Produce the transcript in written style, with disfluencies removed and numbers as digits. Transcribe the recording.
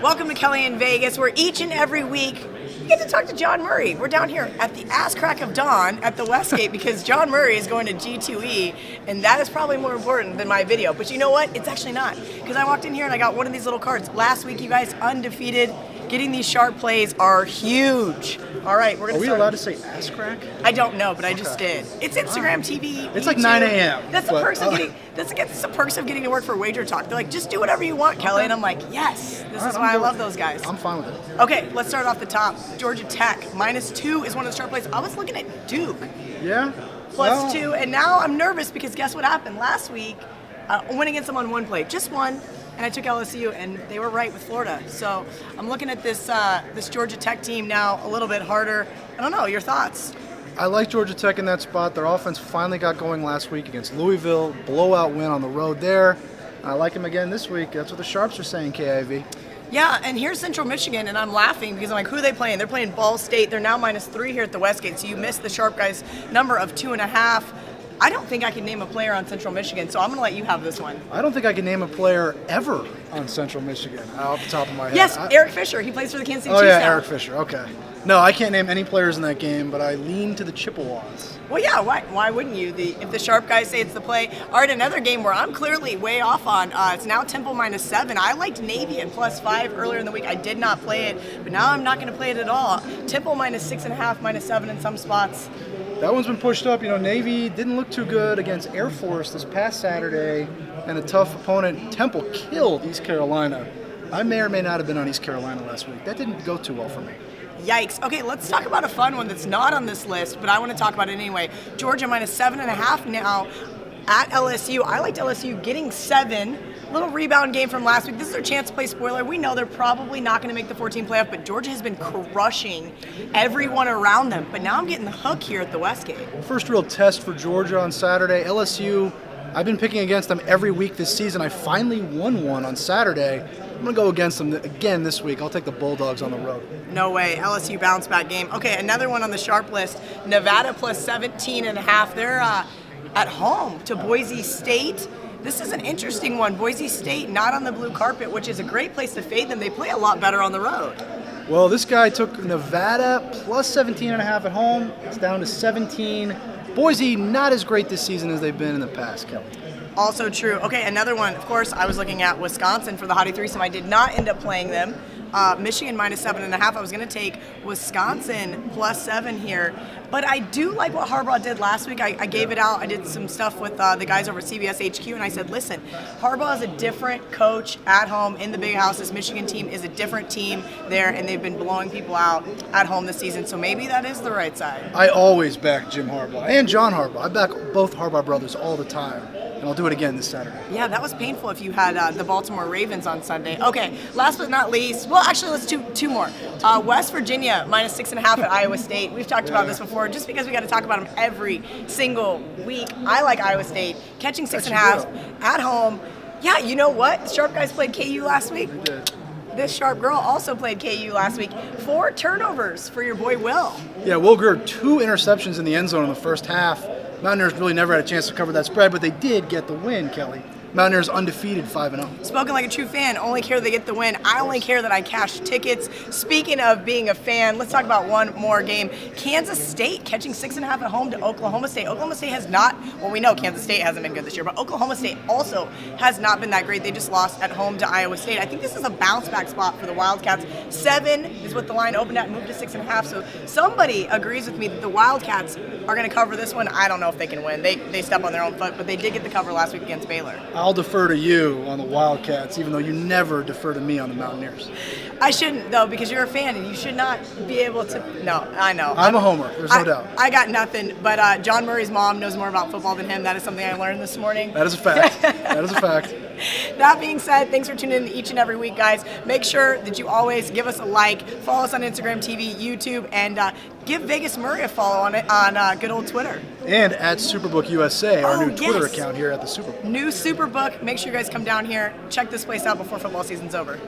Welcome to Kelly in Vegas, where each and every week you get to talk to John Murray. We're down here at the ass crack of dawn at the Westgate because John Murray is going to G2E, and that is probably more important than my video. But you know what? It's actually not, because I walked in here and I got one of these little cards. Last week, you guys, undefeated. Getting these sharp plays are huge. All right, we're going to start. Are we allowed to say ass crack? I don't know, but I just did. It's Instagram TV. It's YouTube. like 9 a.m. That's the perks of getting. That's the perks of getting to work for WagerTalk. They're like, just do whatever you want, Kelly, and I'm like, yes. This is why I love those guys. I'm fine with it. Okay, let's start off the top. Georgia Tech -2 is one of the sharp plays. I was looking at Duke. Yeah. +2, and now I'm nervous because guess what happened last week? I went against them on one play, just one. And I took LSU, and they were right with Florida. So I'm looking at this this Georgia Tech team now a little bit harder. I don't know, your thoughts? I like Georgia Tech in that spot. Their offense finally got going last week against Louisville. Blowout win on the road there. I like them again this week. That's what the Sharps are saying, KIV. Yeah, and here's Central Michigan, and I'm laughing because I'm like, who are they playing? They're playing Ball State. They're now -3 here at the Westgate, so you missed the Sharp guys' number of 2.5. I don't think I can name a player on Central Michigan, so I'm going to let you have this one. I don't think I can name a player ever on Central Michigan off the top of my head. Yes, Eric Fisher. He plays for the Kansas City Chiefs yeah, now. Eric Fisher. Okay. No, I can't name any players in that game, but I lean to the Chippewas. Well, yeah, why wouldn't you? If the Sharp guys say it's the play. All right, another game where I'm clearly way off on. It's now Temple -7. I liked Navy at +5 earlier in the week. I did not play it, but now I'm not going to play it at all. Temple -6.5, -7 in some spots. That one's been pushed up. You know, Navy didn't look too good against Air Force this past Saturday, and a tough opponent. Temple killed East Carolina. I may or may not have been on East Carolina last week. That didn't go too well for me. Yikes. Okay, let's talk about a fun one that's not on this list, but I want to talk about it anyway. Georgia -7.5 now at LSU. I liked LSU getting 7. Little rebound game from last week. This is their chance to play spoiler. We know they're probably not going to make the 14 playoff, but Georgia has been crushing everyone around them. But now I'm getting the hook here at the Westgate. First real test for Georgia on Saturday. LSU, I've been picking against them every week this season. I finally won one on Saturday. I'm going to go against them again this week. I'll take the Bulldogs on the road. No way. LSU bounce back game. Okay, another one on the sharp list. Nevada +17.5. They're at home to Boise State. This is an interesting one. Boise State not on the blue carpet, which is a great place to fade them. They play a lot better on the road. Well, this guy took Nevada +17.5 at home. It's down to 17. Boise not as great this season as they've been in the past, Kelly. Also true. Okay, another one. Of course, I was looking at Wisconsin for the Hottie Threesome. I did not end up playing them. Michigan -7.5. I was going to take Wisconsin +7 here. But I do like what Harbaugh did last week. I gave it out. I did some stuff with the guys over at CBS HQ, and I said, listen, Harbaugh is a different coach at home in the big house. This Michigan team is a different team there, and they've been blowing people out at home this season. So maybe that is the right side. I always back Jim Harbaugh and John Harbaugh. I back both Harbaugh brothers all the time. And I'll do it again this Saturday. Yeah, that was painful if you had the Baltimore Ravens on Sunday. Okay, last but not least, well, actually, let's do two more. West Virginia -6.5 at Iowa State. We've talked about this before, just because we got to talk about them every single week. I like Iowa State catching 6.5 at home. Yeah, you know what? The Sharp guys played KU last week. They did. This Sharp girl also played KU last week. 4 turnovers for your boy Will. Yeah, Will Greer, 2 interceptions in the end zone in the first half. Mountaineers really never had a chance to cover that spread, but they did get the win, Kelly. Mountaineers undefeated 5-0. Spoken like a true fan, only care they get the win. I only care that I cashed tickets. Speaking of being a fan, let's talk about one more game. Kansas State catching 6.5 at home to Oklahoma State. Oklahoma State has not, well, we know Kansas State hasn't been good this year, but Oklahoma State also has not been that great. They just lost at home to Iowa State. I think this is a bounce back spot for the Wildcats. 7 is what the line opened at and moved to 6.5. So somebody agrees with me that the Wildcats are going to cover this one. I don't know if they can win. They step on their own foot, but they did get the cover last week against Baylor. I'll defer to you on the Wildcats, even though you never defer to me on the Mountaineers. I shouldn't, though, because you're a fan and you should not be able to. No, I know. I'm a homer. There's no doubt. I got nothing, but John Murray's mom knows more about football than him. That is something I learned this morning. That is a fact. That is a fact. That being said, thanks for tuning in each and every week, guys. Make sure that you always give us a like, follow us on Instagram TV, YouTube, and give Vegas Murray a follow on good old Twitter. And at SuperBook USA, our new Twitter account here at the SuperBook. New SuperBook. Make sure you guys come down here. Check this place out before football season's over.